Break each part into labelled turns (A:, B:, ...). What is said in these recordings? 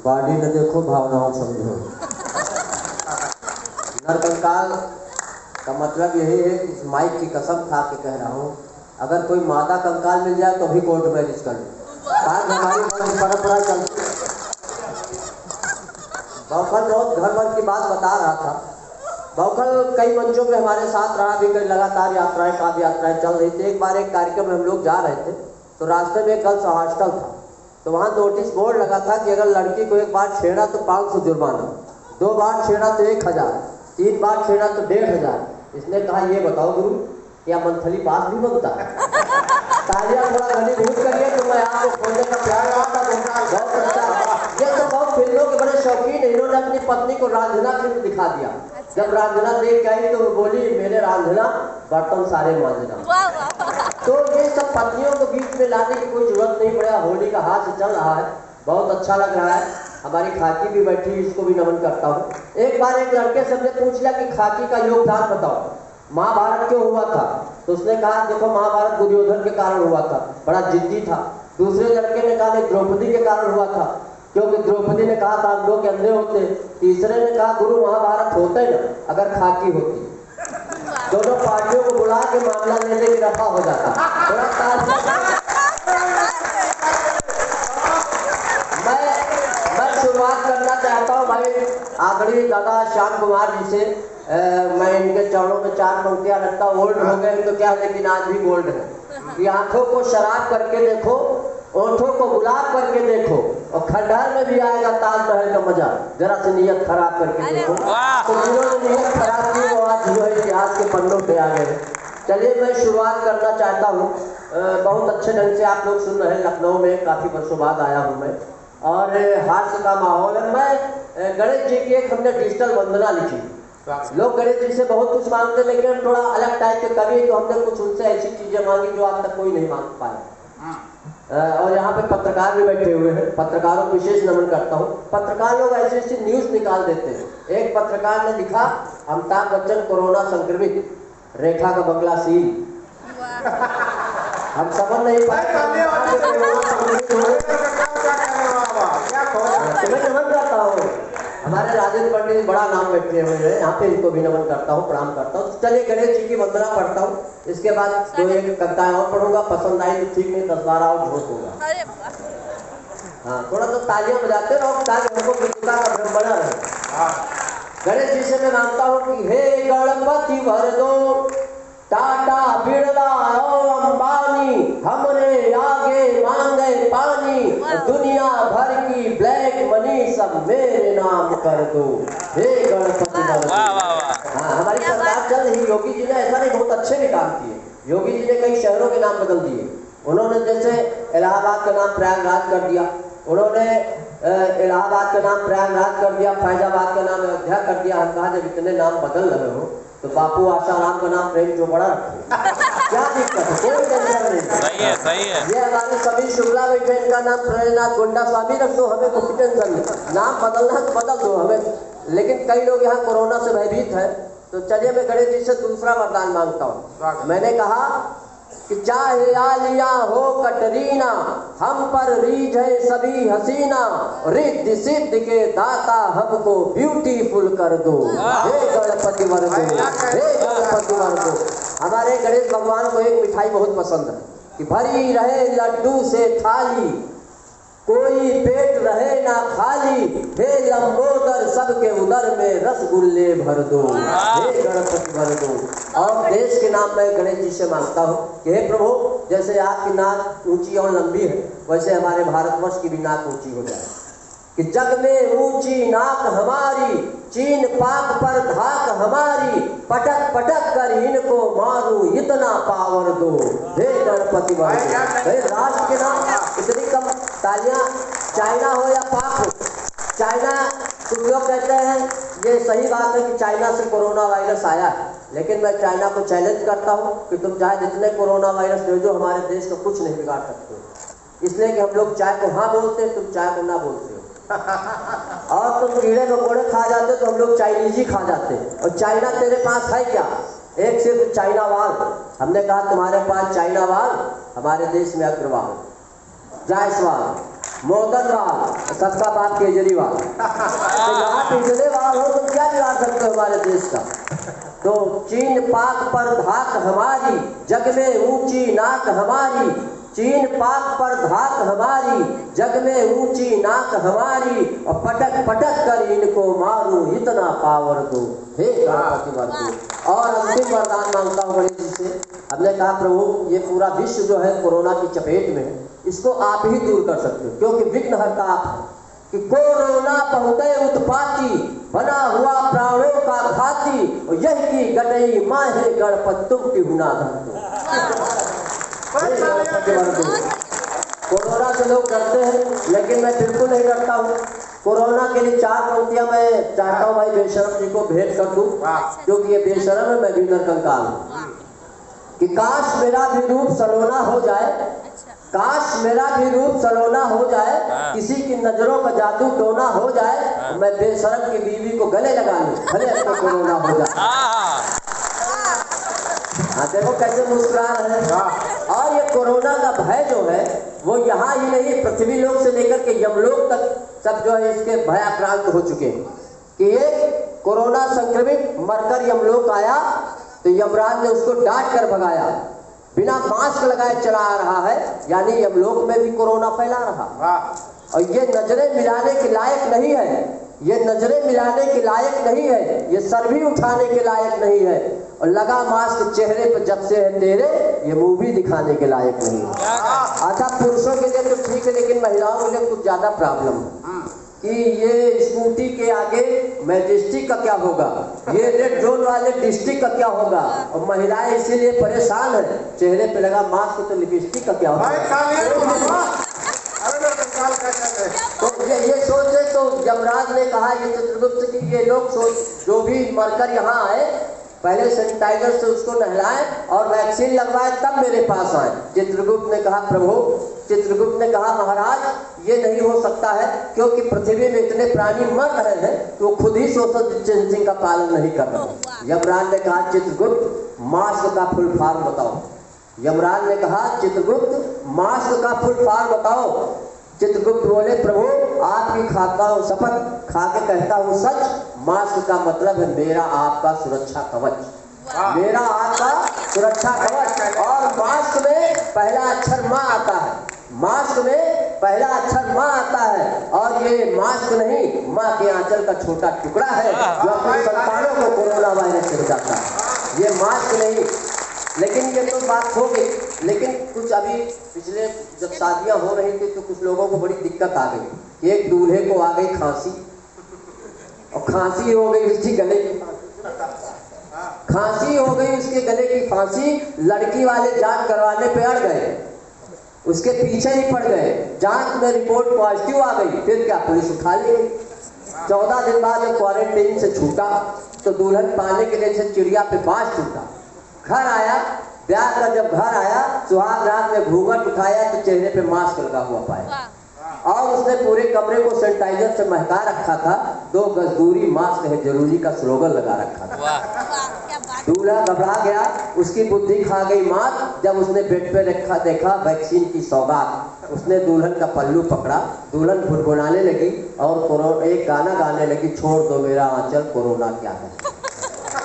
A: Body न देखो भावनाओं समझो। नरकंकाल का मतलब यही है कि इस माइक की कसम खा के कह रहा हूँ, अगर कोई मादा कंकाल मिल जाए तो भी कोर्ट मैरिज कर लो। आज हमारी परंपरा चलती है। बौखल बहुत घर भर की बात बता रहा था। बौखल कई मंचों पे हमारे साथ रहा भी, कई लगातार यात्राएं काव्य यात्राएं चल रही थी। एक बार एक कार्यक्रम में हम लोग जा रहे थे तो रास्ते में एक गर्ल्स हॉस्टल था, तो वहाँ नोटिस बोर्ड लगा था कि अगर लड़की को एक बार छेड़ा तो 500 जुर्माना, 2 बार छेड़ा तो 1000, 3 बार छेड़ा तो 1500। इसने कहा ये बताओ गुरु, क्या मंथली पास भी बनता है? तालियां थोड़ा घनीभूत करिए तो मैं आपको खोलने का प्यार करता हूँ। बहुत अच्छा, ये तो बहुत फिल्मों के बड़े शौकीन। इन्होंने अपनी पत्नी को रांझना फिल्म दिखा दिया। जब रांझना देख के आई तो बोली मेरे रांझना बर्तन सारे मांझना। तो ये सब पत्नियों को बीच में लाने की कोई जरूरत नहीं पड़ा। होली का हाथ चल रहा है, बहुत अच्छा लग रहा है। हमारी खाकी भी बैठी, इसको भी नमन करता हूँ। एक बार एक लड़के से हमने पूछ लिया कि खाकी का योगदान बताओ, महाभारत क्यों हुआ था? तो उसने कहा देखो महाभारत दुर्योधन के कारण हुआ था, बड़ा जिद्दी था। दूसरे लड़के ने कहा द्रौपदी के कारण हुआ था, क्योंकि द्रौपदी ने कहा था हम लोग अंधे होते। तीसरे ने कहा गुरु महाभारत होते ना अगर खाकी होती। दोनों पार्टियों को बुला के मामला लेने की रफा हो जाता। मैं शुरुआत करना चाहता हूँ भाई आदरणीय दादा श्याम कुमार जी से। मैं इनके चरणों में 4 पंक्तियां रखता हूँ। ओल्ड हो गए तो क्या, लेकिन आज भी गोल्ड है। कि आंखों को शराब करके देखो, ओठों को गुलाब करके देखो, और खंडहर में भी आएगा ताजमहल का मजा, जरा से नियत खराब करके देखो। तो जिन्होंने नियत खराब की वो आज जो है इतिहास के पन्नों पे आ गए। चलिए मैं शुरुआत करना चाहता हूँ। बहुत अच्छे ढंग से आप लोग सुन रहे हैं। लखनऊ में काफी वर्षों बाद आया हूँ मैं, और हास्य का माहौल है। मैं गणेश जी की एक हमने डिजिटल वंदना लिखी। लोग गणेश जी से बहुत कुछ मांगते, लेकिन थोड़ा अलग टाइप के कवि, तो हमने कुछ उनसे ऐसी चीजें मांगी जो आज तक कोई नहीं मांग पाया। और यहाँ पे पत्रकार भी बैठे हुए हैं, पत्रकारों को विशेष नमन करता हूँ। पत्रकार लोग ऐसी ऐसी न्यूज निकाल देते हैं। एक पत्रकार ने लिखा अमिताभ बच्चन कोरोना संक्रमित, रेखा का बंगला सील। हम समझ नहीं पाए। मैं नमन करता हूँ, हमारे राजेंद्र पंडित बड़ा नाम बैठे हुए हैं यहाँ पे, इनको भी नमन करता हूँ, प्रणाम करता हूँ। चलिए गणेश जी की वंदना पढ़ता हूँ, इसके बाद 2-1 कविताएं और पढ़ूंगा। पसंद आई तो ठीक, नहीं 10-12 और झोंक होगा। हाँ थोड़ा तो तालियां बजाते रहो ताकि हमको कृतज्ञता का भ्रम बना रहे। गणेश जी से मैं मांगता हूँ कि हे गणपति भर दो, टाटा बिरला और अंबानी हमने आगे मांगे पानी, दुनिया भर की ब्लैक मनी सब मेरे नाम कर दो, हे गणपति भर दो। हाँ हमारी सरकार चल रही। योगी जी ने ऐसा नहीं, बहुत अच्छे भी काम किए। योगी जी ने कई शहरों के नाम बदल दिए। उन्होंने जैसे इलाहाबाद का नाम प्रयागराज कर दिया, उन्होंने इलाहाबाद का नाम प्रयागराज कर दिया, फैजाबाद का नाम अयोध्या कर दिया। हम कहा जब इतने नाम बदल रहे हो तो बापू आशाराम का नाम प्रेम चोपड़ा रखे, क्या दिक्कत है? कोई टेंशन नहीं। सही है, सही है। ये हमारे सभी शुक्ला बैठे, इनका नाम प्रेमनाथ गुंडा स्वामी रख दो, हमें कोई टेंशन नहीं। नाम बदलना तो बदल दो हमें, लेकिन कई लोग यहाँ कोरोना से भयभीत हैं। तो चलिए मैं गणेश जी से दूसरा वरदान मांगता हूँ। मैंने कहा कि चाहे आलिया हो कटरीना, हम पर रीझ है सभी हसीना, रिद्धि सिद्ध के दाता हमको ब्यूटीफुल कर दो, हे गणपति वर दो, हे गणपति वर दो। हमारे गणेश भगवान को एक मिठाई बहुत पसंद है कि भरी रहे लड्डू से थाली, कोई पेट रहे ना खाली, हे लंबोदर सबके उदर में रसगुल्ले भर दो, हे गणपति भर दो। और देश के नाम मैं गणेश जी से मांगता हूँ कि हे प्रभु, जैसे आपकी नाक ऊंची और लंबी है, वैसे हमारे भारतवर्ष की भी नाक ऊंची हो जाए। कि जग में ऊंची नाक हमारी, चीन पाक पर धाक हमारी, पटक पटक कर इनको मारू इतना पावर दो, हे गणपति भर दो। राष्ट्र के नाम इतनी कम तालियां, चाइना हो या पाक हो। चाइना, कुछ लोग कहते हैं ये सही बात है कि चाइना से कोरोना वायरस आया है, लेकिन मैं चाइना को चैलेंज करता हूँ कि तुम चाहे जितने कोरोना वायरस भेजो, हमारे देश को कुछ नहीं बिगाड़ सकते। इसलिए कि हम लोग चाय को हाँ बोलते हैं, तुम चाय को ना बोलते हो। और तुम कीड़े मकोड़े खा जाते तो हम लोग चाइनीज ही खा जाते। और चाइना तेरे पास है क्या? एक सिर्फ चाइना वाल। हमने कहा तुम्हारे पास चाइना वाल, हमारे देश में अग्रवाल, जायसवाल। मोदन लाल, सबका बात केजरीवाल। तो यहाँ केजरीवाल हो तो क्या बिगाड़ सकते हो हमारे देश का। तो चीन पाक पर धाक हमारी, जग में ऊंची नाक हमारी। चीन पाक पर धाक हमारी, जग में ऊंची नाक हमारी। और पटक पटक कर इनको मारूं, इतना पावर दो हे गणपति मर्दू। और अंतिम वरदान मांगता हूँ गणेश जी से। हमने कहा प्रभु ये पूरा विश्व जो है कोरोना की चपेट में है, इसको आप ही दूर कर सकते हो, क्योंकि विघ्नहर्ता आप हैं। कि कोरोना पहुँचे उत्पाती, बना हुआ प्राणों का घाती। और यह की गटई माहे गणपत तुम की हुना धन। कोरोना से लोग डरते हैं, लेकिन मैं बिल्कुल नहीं डरता हूँ। कोरोना के लिए 4 पंक्तियां मैं चाहता हूँ भाई बेशरम जी को भेंट कर दूं, क्योंकि ये बेशरम है, मैं भी नरकंकाल हूँ। कि काश मेरा भी रूप सलोना हो जाए, काश मेरा भी रूप सलोना हो जाए, किसी की नजरों का जादू टोना हो जाए, मैं बेशरम की बीवी को गले लगा लूं, भले उसको कोरोना हो जाए। हाँ देखो कैसे मुस्कुरा रहे हैं। और ये कोरोना का भय जो है वो यहाँ ही नहीं, पृथ्वी लोक से लेकर के यमलोक तक सब जो है इसके भयाक्रांत हो चुके हैं। कि ये कोरोना संक्रमित मरकर यमलोक आया तो यमराज ने उसको डांट कर भगाया, बिना मास्क लगाए चला आ रहा है, यानी यमलोक में भी कोरोना फैला रहा। और ये नजरें मिलाने के लायक नहीं है, ये नजरें मिलाने के लायक नहीं है, ये सर भी उठाने के लायक नहीं है। और लगा मास्क चेहरे पर जब से है तेरे, ये मुंह भी दिखाने के लायक नहीं है। अच्छा पुरुषों के लिए तो ठीक है, लेकिन महिलाओं के लिए कुछ ज्यादा प्रॉब्लम है। कि ये स्कूटी के आगे मैजेस्टिक का क्या होगा, ये रेड जोन वाले डिस्ट्रिक्ट का क्या होगा। और महिलाएं इसीलिए परेशान है, चेहरे पे लगा मास्क तो लिपस्टिक का क्या होगा। तो ये सोचे तो यमराज ने कहा ये चित्रगुप्त की ये लोग जो भी मरकर यहाँ आए पहले सैनिटाइजर से उसको नहलाएं और वैक्सीन लगवाएं तब मेरे पास आए। चित्रगुप्त ने कहा प्रभु, चित्रगुप्त ने कहा महाराज ये नहीं हो सकता है, क्योंकि पृथ्वी में इतने प्राणी मर रहे हैं तो वो खुद ही सोशल डिस्टेंसिंग का पालन नहीं कर रहे। यमराज ने कहा चित्रगुप्त मास्क का फुल फॉर्म बताओ। यमराज ने कहा चित्रगुप्त मास्क का फुल फॉर्म बताओ। चित्रगुप्त बोले प्रभु आपकी खाता हूँ शपथ, खा के कहता हूँ सच, मास्क का मतलब है मेरा आपका सुरक्षा कवच, मेरा आपका सुरक्षा कवच। और मास्क में पहला अक्षर माँ आता है, मास्क में पहला अक्षर माँ आता है। और ये मास्क नहीं, माँ के आंचल का छोटा टुकड़ा है जो अपने संतानों को कोरोना वायरस से बचाता है। ये मास्क नहीं। लेकिन ये तो बात हो गई, लेकिन कुछ अभी पिछले जब शादियां हो रही थी तो कुछ लोगों को बड़ी दिक्कत आ गई। एक दूल्हे को आ गई खांसी, और खांसी हो गई उसकी गले की, खांसी हो गई उसके गले की फांसी। लड़की वाले जांच करवाने पे अड़ गए, उसके पीछे ही पड़ गए, जांच में रिपोर्ट पॉजिटिव आ गई। फिर क्या पुलिस उठा ली गई। 14 दिन बाद जब क्वारंटीन से छूटा तो दुल्हन पाने के लिए चिड़िया पे बांस टूटा। घर आया, ब्याह का जब घर आया, सुहाग रात में घूंघट उठाया तो चेहरे पे मास्क लगा हुआ पाया। और उसने पूरे कमरे को सैनिटाइजर से महका रखा था। 2 गज दूरी मास्क है जरूरी का स्लोगन लगा रखा था। दूल्हा घबरा गया, उसकी बुद्धि खा गई मात। जब उसने बेड पे रखा देखा वैक्सीन की सौगात, उसने दुल्हन का पल्लू पकड़ा, दुल्हन भुनभुनाने लगी और एक गाना गाने लगी, छोड़ दो मेरा आंचल कोरोना क्या है।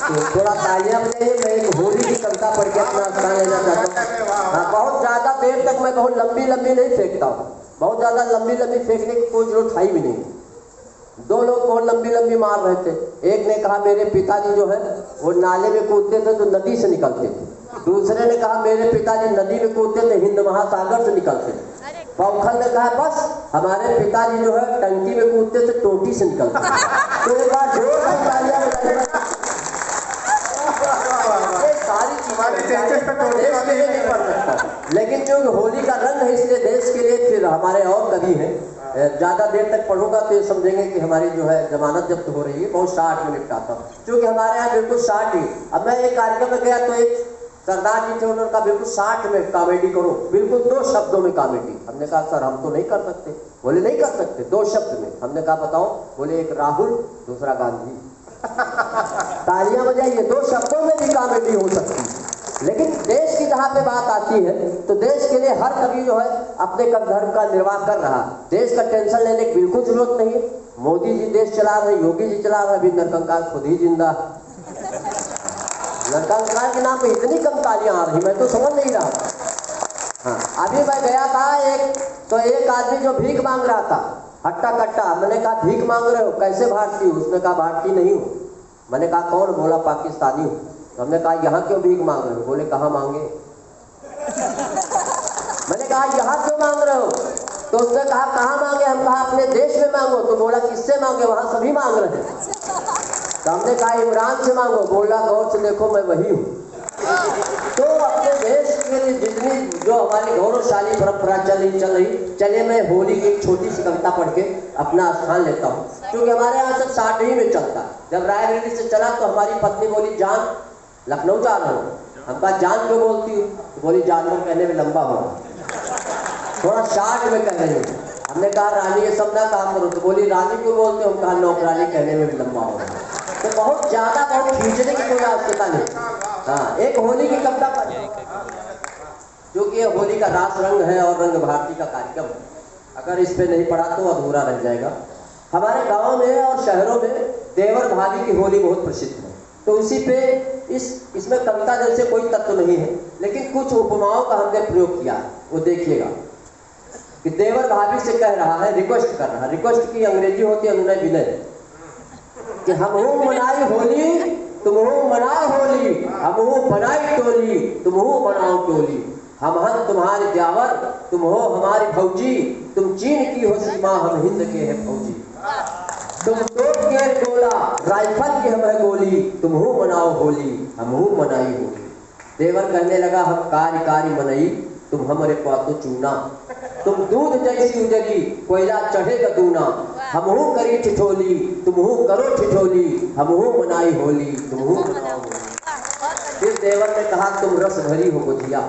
A: तो थोड़ा तालियां बजाइए। मैं एक होली की कविता पढ़ के अपना स्थान लेना चाहता हूँ। बहुत ज्यादा देर तक मैं बहुत लंबी लंबी नहीं फेंकता हूँ, बहुत ज्यादा लंबी लंबी फेंकने की कोई जरूरत है भी नहीं। 2 लोग बहुत लंबी लंबी मार रहे थे। एक ने कहा मेरे पिताजी जो है वो नाले में कूदते थे तो नदी से निकलते थे। दूसरे ने कहा मेरे पिताजी नदी में कूदते थे हिंद महासागर से निकलते थे। पौखल ने कहा बस हमारे पिताजी जो है टंकी में कूदते थे टोटी से निकलते थे। तो एक बार जोर से तालियां बजाइए। नहीं पढ़ सकता, लेकिन जो होली का रंग है इसलिए देश के लिए फिर हमारे और कवि हैं। ज्यादा देर तक पढ़ूंगा तो ये समझेंगे कि हमारी जो है जमानत जब्त हो रही है। बहुत शार्ट में निपटाता हूँ, क्योंकि हमारे यहाँ बिल्कुल शार्ट ही। अब मैं एक कार्यक्रम में गया तो एक सरदार जी थे, उन्होंने कहा बिल्कुल 60 में कॉमेडी करो, बिल्कुल 2 शब्दों में कॉमेडी। हमने कहा सर हम तो नहीं कर सकते। बोले नहीं कर सकते, 2 शब्द में। हमने कहा बताओ। बोले एक राहुल दूसरा गांधी। तालियां बजाइए, 2 शब्दों में भी कॉमेडी हो सकती है। लेकिन देश की जहाँ पे बात आती है तो देश के लिए हर कवि जो है अपने धर्म का निर्वाह कर रहा। देश का टेंशन लेने की बिल्कुल जरूरत नहीं है। मोदी जी देश चला रहे, योगी जी चला रहे, अभी नरकंकाल खुद ही जिंदा। नरकंकाल के नाम पे इतनी कम तालियां आ रही, मैं तो समझ नहीं रहा। हाँ, अभी मैं गया था एक आदमी जो भीख मांग रहा था, हट्टा कट्टा। मैंने कहा भीख मांग रहे हो, कैसे भारतीय हो? उसने कहा भारतीय नहीं हूँ। मैंने कहा कौन? बोला पाकिस्तानी हूँ। तो हमने कहा यहाँ क्यों भीख मांग रहे हो? बोले कहाँ मांगे। मैंने कहा यहाँ क्यों मांग रहे हो? तो उसने कहा कहाँ मांगे? हम कहा अपने देश में मांगो। तो बोला किससे मांगे? वहाँ सभी मांग रहे हैं। तो हमने कहा इमरान से मांगो। बोला गौर से देखो मैं वही हूँ। तो अपने देश के लिए जितनी जो हमारी गौरवशाली परंपरा चले मैं होली की एक छोटी सी कविता पढ़ के अपना स्थान लेता हूँ, क्योंकि हमारे यहाँ सब साढ़ी में चलता। जब रायबरेली से चला तो हमारी पत्नी बोली जान लखनऊ जा रहा हूँ। हम कहा जान क्यों बोलती हूँ? तो बोली जानवर कहने में लंबा हो, थोड़ा शार्ट में कह रही हूँ। हमने कहा रानी ये सब ना काम करो। तो बोली रानी क्यों बोलते हो? हम कहा नौकरानी कहने में भी लंबा हो। तो बहुत ज्यादा बहुत खींचने की कोई आवश्यकता नहीं। हाँ, एक होली की कविता पढ़, क्योंकि ये होली का रास रंग है और रंग भारती का कार्यक्रम है। अगर इस पे नहीं पढ़ा तो अधूरा रह जाएगा। हमारे गांव में और शहरों में देवर भाभी की होली बहुत प्रसिद्ध है। तो उसी पे इसमें कविता जैसे कोई तत्व नहीं है, लेकिन कुछ उपमाओं का हमने प्रयोग किया है, वो देखिएगा। कि देवर भाभी से कह रहा है, रिक्वेस्ट कर रहा है। रिक्वेस्ट की अंग्रेजी होती है अनुनय विनय, कि हम मनाई होली तुम मनाओ होली, हम बनाई टोली तुम बनाओ टोली। हम तुम्हारे द्यावर तुम हो हमारी भौजी, तुम चीन की हो सीमा हम हिंद के हैं फौजी। तुम तोप के गोला राइफल की हमें गोली, तुम मनाओ होली हम मनाई होली। देवर कहने लगा हम कारी कारी मनई, तुम हमारे पातो चूना। तुम दूध जैसी उजली कोयला चढ़ेगा दूना। हम करी ठिठोली तुम करो ठिठोली, हम मनाई होली तुम मनाओ होली। फिर देवर ने कहा तुम रस भरी हो गुजिया,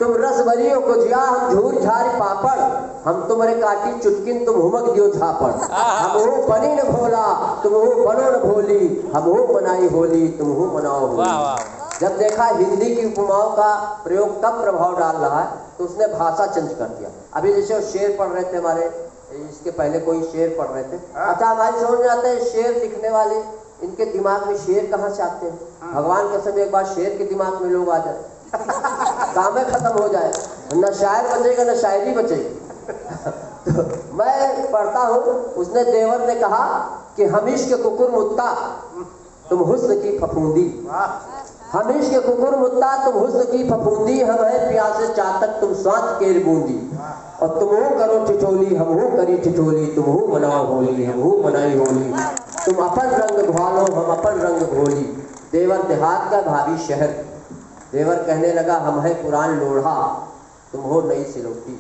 A: तुम रस भरी हो गुजिया, हम झूर झारी पापड़, हम तुम्हारे काटी चुटकिन तुम हुमक दियो झापड़। हम बनी न भोला तुम बनो न भोली, हम मनाई होली तुम मनाओ होली। जब देखा हिंदी की उपमाओं का प्रयोग कम प्रभाव डाल रहा है, तो उसने भाषा चेंज कर दिया। अभी जैसे वो शेर पढ़ रहे थे हमारे, इसके पहले कोई शेर पढ़ रहे थे। अच्छा, हमारी समझ में आता है शेर लिखने वाले, इनके दिमाग में शेर कहाँ से आते हैं? भगवान के समय एक बार शेर के दिमाग में लोग आ जाए, काम खत्म हो जाए, न शायर बचेगा न शायरी बचेगी। तो मैं पढ़ता हूँ, उसने देवर ने कहा कि हमीश के कुकुर मुत्ता तुम हुस्न की फफूंदी, हमीश के कुकुर मुत्ता तुम हुस्न की फफूंदी, हम है प्यासे चातक तुम स्वाद केर बूंदी। और तुम करो ठिठोली हम करी ठिठोली, तुम मनाओ होली हम मनाई होली। तुम अपन रंग घोलो हम अपन रंग घोली। देवर देहात का भाभी शहर। देवर कहने लगा हम है पुरान लोढ़ा तुम हो नई सिलौटी,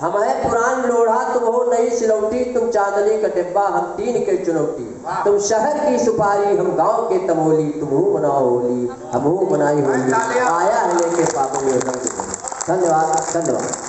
A: हम है पुरान लोढ़ा तुम हो नई सिलौटी। तुम चांदनी का डिब्बा हम तीन के चुनौती, तुम शहर की सुपारी हम गांव के तमोली। तुम मनाओ होली हम मनाई होली, आया है लेके पागल। धन्यवाद धन्यवाद।